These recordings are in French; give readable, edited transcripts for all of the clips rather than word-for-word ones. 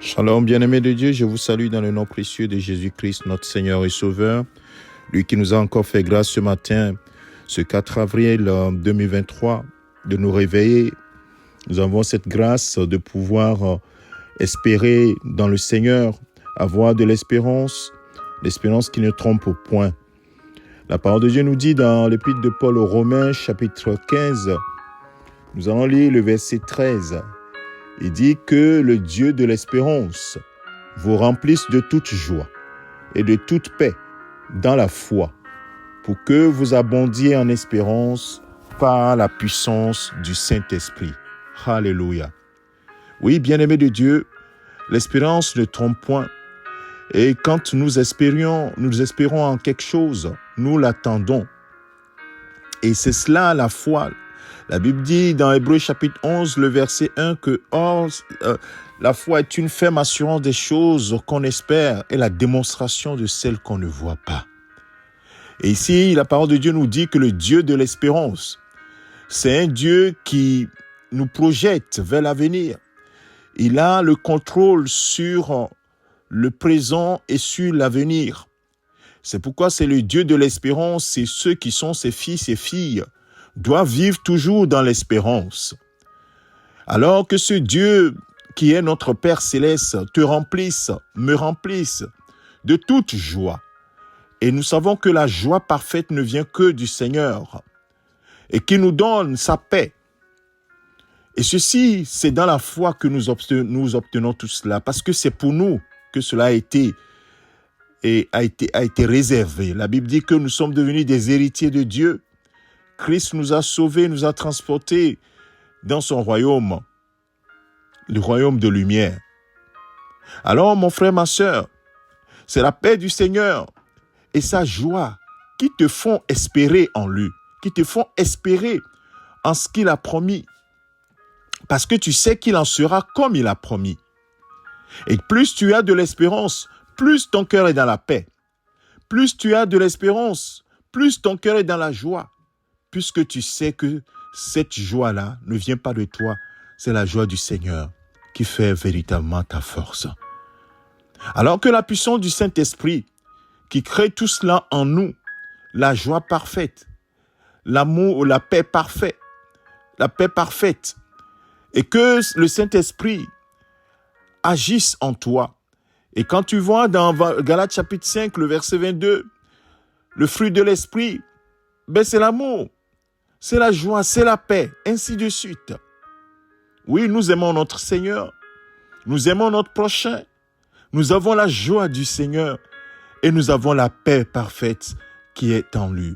Shalom, bien-aimés de Dieu, je vous salue dans le nom précieux de Jésus-Christ, notre Seigneur et Sauveur, lui qui nous a encore fait grâce ce matin, ce 4 avril 2023, de nous réveiller. Nous avons cette grâce de pouvoir espérer dans le Seigneur, avoir de l'espérance qui ne trompe point. La parole de Dieu nous dit dans l'épître de Paul aux Romains, chapitre 15, nous allons lire le verset 13. Il dit que le Dieu de l'espérance vous remplisse de toute joie et de toute paix dans la foi, pour que vous abondiez en espérance par la puissance du Saint-Esprit. Alléluia. Oui, bien-aimés de Dieu, l'espérance ne trompe point. Et quand nous espérons en quelque chose, nous l'attendons. Et c'est cela la foi. La Bible dit dans Hébreux chapitre 11, le verset 1, que la foi est une ferme assurance des choses qu'on espère et la démonstration de celles qu'on ne voit pas. Et ici, la parole de Dieu nous dit que le Dieu de l'espérance, c'est un Dieu qui nous projette vers l'avenir. Il a le contrôle sur le présent et sur l'avenir. C'est pourquoi c'est le Dieu de l'espérance, et ceux qui sont ses fils et filles doivent vivre toujours dans l'espérance. Alors que ce Dieu qui est notre Père Céleste te remplisse, me remplisse de toute joie. Et nous savons que la joie parfaite ne vient que du Seigneur et qui nous donne sa paix. Et ceci, c'est dans la foi que nous obtenons tout cela, parce que c'est pour nous que cela a été réservé. La Bible dit que nous sommes devenus des héritiers de Dieu. Christ nous a sauvés, nous a transportés dans son royaume, le royaume de lumière. Alors, mon frère, ma sœur, c'est la paix du Seigneur et sa joie qui te font espérer en lui, qui te font espérer en ce qu'il a promis, parce que tu sais qu'il en sera comme il a promis. Et plus tu as de l'espérance, plus ton cœur est dans la paix. Plus tu as de l'espérance, plus ton cœur est dans la joie. Puisque tu sais que cette joie-là ne vient pas de toi, c'est la joie du Seigneur qui fait véritablement ta force. Alors que la puissance du Saint-Esprit qui crée tout cela en nous, la joie parfaite, l'amour, la paix parfaite, et que le Saint-Esprit agisse en toi. Et quand tu vois dans Galates chapitre 5, le verset 22, le fruit de l'Esprit, c'est l'amour. C'est la joie, c'est la paix, ainsi de suite. Oui, nous aimons notre Seigneur, nous aimons notre prochain, nous avons la joie du Seigneur et nous avons la paix parfaite qui est en lui.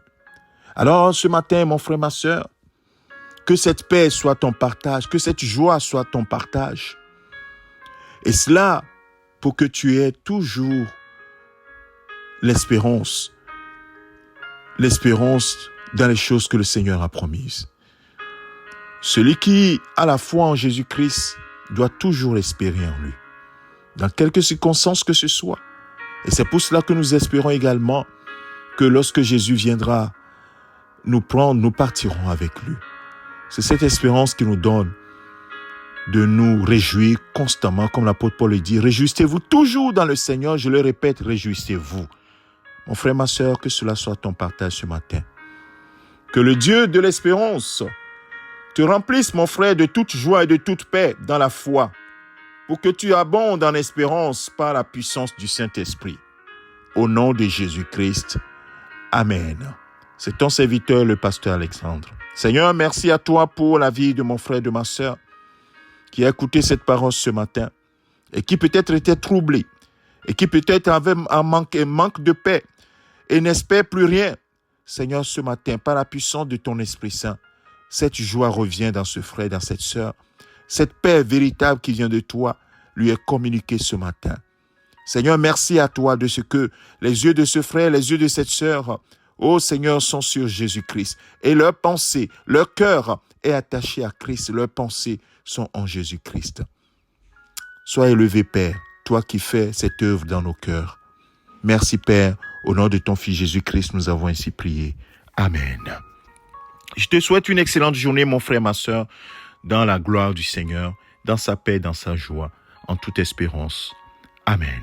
Alors, ce matin, mon frère, ma sœur, que cette paix soit ton partage, que cette joie soit ton partage. Et cela pour que tu aies toujours l'espérance dans les choses que le Seigneur a promises. Celui qui a la foi en Jésus-Christ doit toujours espérer en lui, dans quelques circonstances que ce soit. Et c'est pour cela que nous espérons également que lorsque Jésus viendra nous prendre, nous partirons avec lui. C'est cette espérance qui nous donne de nous réjouir constamment, comme l'apôtre Paul le dit. Réjouissez-vous toujours dans le Seigneur, je le répète, réjouissez-vous. Mon frère, ma sœur, que cela soit ton partage ce matin. Que le Dieu de l'espérance te remplisse, mon frère, de toute joie et de toute paix dans la foi, pour que tu abondes en espérance par la puissance du Saint-Esprit. Au nom de Jésus-Christ. Amen. C'est ton serviteur, le pasteur Alexandre. Seigneur, merci à toi pour la vie de mon frère et de ma sœur qui a écouté cette parole ce matin et qui peut-être était troublé et qui peut-être avait un manque de paix et n'espère plus rien. Seigneur, ce matin, par la puissance de ton Esprit Saint, cette joie revient dans ce frère, dans cette sœur. Cette paix véritable qui vient de toi lui est communiquée ce matin. Seigneur, merci à toi de ce que les yeux de ce frère, les yeux de cette sœur, ô Seigneur, sont sur Jésus-Christ. Et leur pensée, leur cœur est attaché à Christ. Leurs pensées sont en Jésus-Christ. Sois élevé, Père, toi qui fais cette œuvre dans nos cœurs. Merci, Père. Au nom de ton Fils Jésus-Christ, nous avons ainsi prié. Amen. Je te souhaite une excellente journée, mon frère, ma sœur, dans la gloire du Seigneur, dans sa paix, dans sa joie. en toute espérance. Amen.